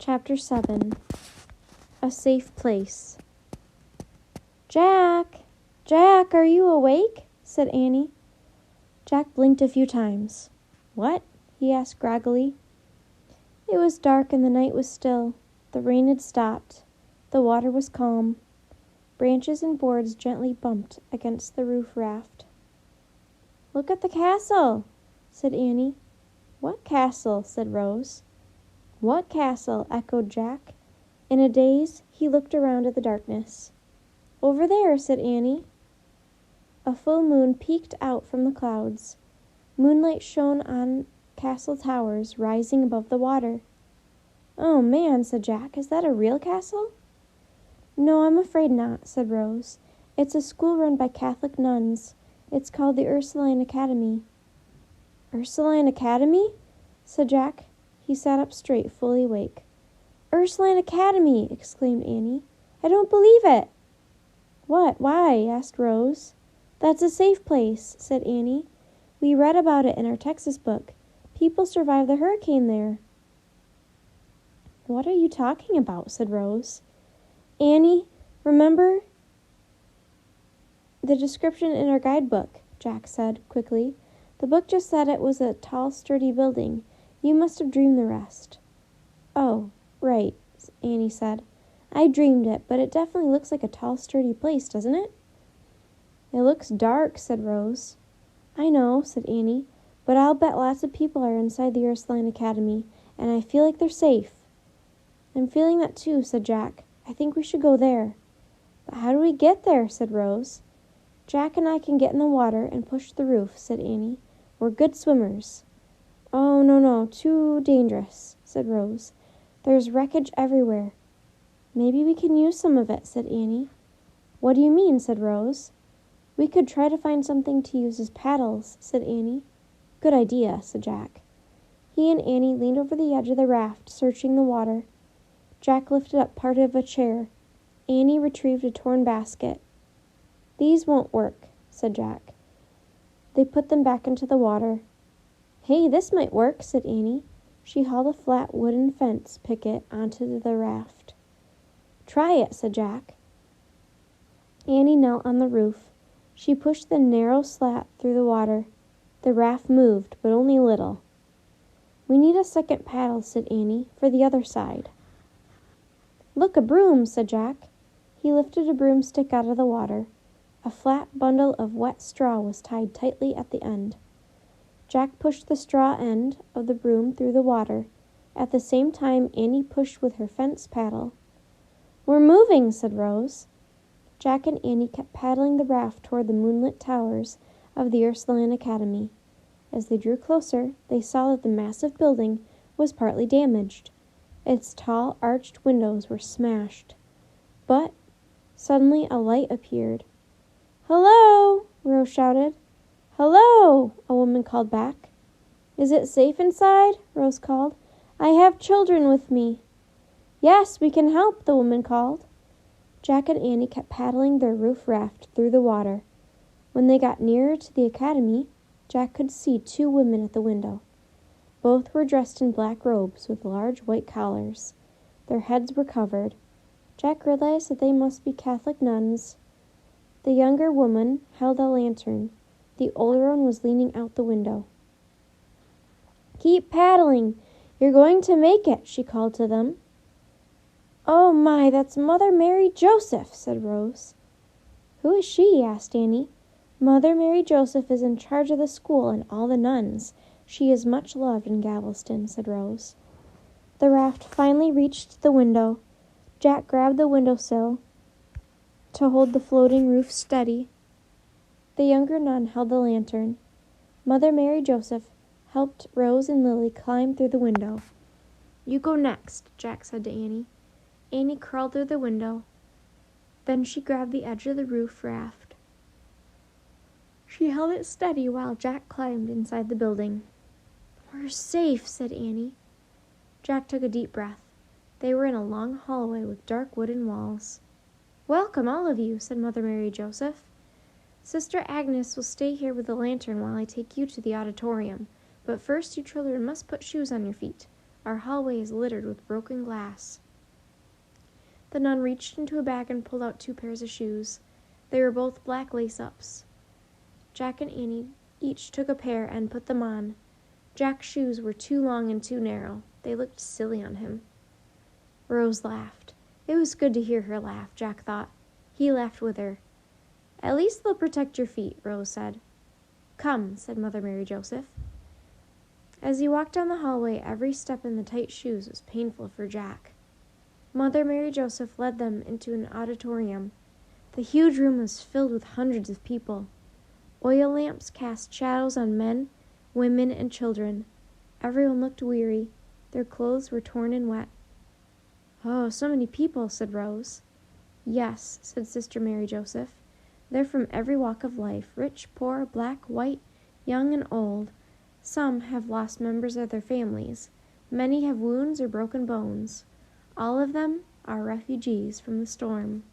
Chapter 7. A Safe Place. Jack! Jack, are you awake? Said Annie. Jack blinked a few times. What? He asked groggily. It was dark and the night was still. The rain had stopped. The water was calm. Branches and boards gently bumped against the roof raft. Look at the castle, said Annie. What castle? Said Rose. What castle? Echoed Jack. In a daze, he looked around at the darkness. Over there, said Annie. A full moon peeked out from the clouds. Moonlight shone on castle towers rising above the water. Oh, man, said Jack, is that a real castle? No, I'm afraid not, said Rose. It's a school run by Catholic nuns. It's called the Ursuline Academy. Ursuline Academy? Said Jack. He sat up straight, fully awake. Ursuline Academy! Exclaimed Annie. I don't believe it. What? Why? Asked Rose. That's a safe place, said Annie. We read about it in our Texas book. People survived the hurricane there. What are you talking about? Said Rose. Annie, remember the description in our guidebook, Jack said quickly. The book just said it was a tall, sturdy building. You must have dreamed the rest. Oh, right, Annie said. I dreamed it, but it definitely looks like a tall, sturdy place, doesn't it? It looks dark, said Rose. I know, said Annie, but I'll bet lots of people are inside the Ursuline Academy, and I feel like they're safe. I'm feeling that too, said Jack. I think we should go there. But how do we get there? Said Rose. Jack and I can get in the water and push the roof, said Annie. We're good swimmers. Oh, no, too dangerous, said Rose. There's wreckage everywhere. Maybe we can use some of it, said Annie. What do you mean? Said Rose. We could try to find something to use as paddles, said Annie. Good idea, said Jack. He and Annie leaned over the edge of the raft, searching the water. Jack lifted up part of a chair. Annie retrieved a torn basket. These won't work, said Jack. They put them back into the water. Hey, this might work, said Annie. She hauled a flat wooden fence picket onto the raft. Try it, said Jack. Annie knelt on the roof. She pushed the narrow slat through the water. The raft moved, but only a little. We need a second paddle, said Annie, for the other side. Look, a broom, said Jack. He lifted a broomstick out of the water. A flat bundle of wet straw was tied tightly at the end. Jack pushed the straw end of the broom through the water. At the same time, Annie pushed with her fence paddle. We're moving, said Rose. Jack and Annie kept paddling the raft toward the moonlit towers of the Ursuline Academy. As they drew closer, they saw that the massive building was partly damaged. Its tall, arched windows were smashed. But suddenly a light appeared. Hello, Rose shouted. Hello, a woman called back. Is it safe inside? Rose called. I have children with me. Yes, we can help, the woman called. Jack and Annie kept paddling their roof raft through the water. When they got nearer to the academy, Jack could see two women at the window. Both were dressed in black robes with large white collars. Their heads were covered. Jack realized that they must be Catholic nuns. The younger woman held a lantern. The older one was leaning out the window. Keep paddling. You're going to make it, she called to them. Oh my, that's Mother Mary Joseph, said Rose. Who is she? Asked Annie. Mother Mary Joseph is in charge of the school and all the nuns. She is much loved in Galveston, said Rose. The raft finally reached the window. Jack grabbed the windowsill to hold the floating roof steady. The younger nun held the lantern. Mother Mary Joseph helped Rose and Lily climb through the window. You go next, Jack said to Annie. Annie crawled through the window. Then she grabbed the edge of the roof raft. She held it steady while Jack climbed inside the building. We're safe, said Annie. Jack took a deep breath. They were in a long hallway with dark wooden walls. Welcome, all of you, said Mother Mary Joseph. Sister Agnes will stay here with the lantern while I take you to the auditorium. But first, you children must put shoes on your feet. Our hallway is littered with broken glass." The nun reached into a bag and pulled out 2 pairs of shoes. They were both black lace-ups. Jack and Annie each took a pair and put them on. Jack's shoes were too long and too narrow. They looked silly on him. Rose laughed. It was good to hear her laugh, Jack thought. He laughed with her. "At least they'll protect your feet," Rose said. "Come," said Mother Mary Joseph. As he walked down the hallway, every step in the tight shoes was painful for Jack. Mother Mary Joseph led them into an auditorium. The huge room was filled with hundreds of people. Oil lamps cast shadows on men, women, and children. Everyone looked weary. Their clothes were torn and wet. "Oh, so many people," said Rose. "Yes," said Sister Mary Joseph. "They're from every walk of life, rich, poor, black, white, young, and old. Some have lost members of their families. Many have wounds or broken bones. All of them are refugees from the storm."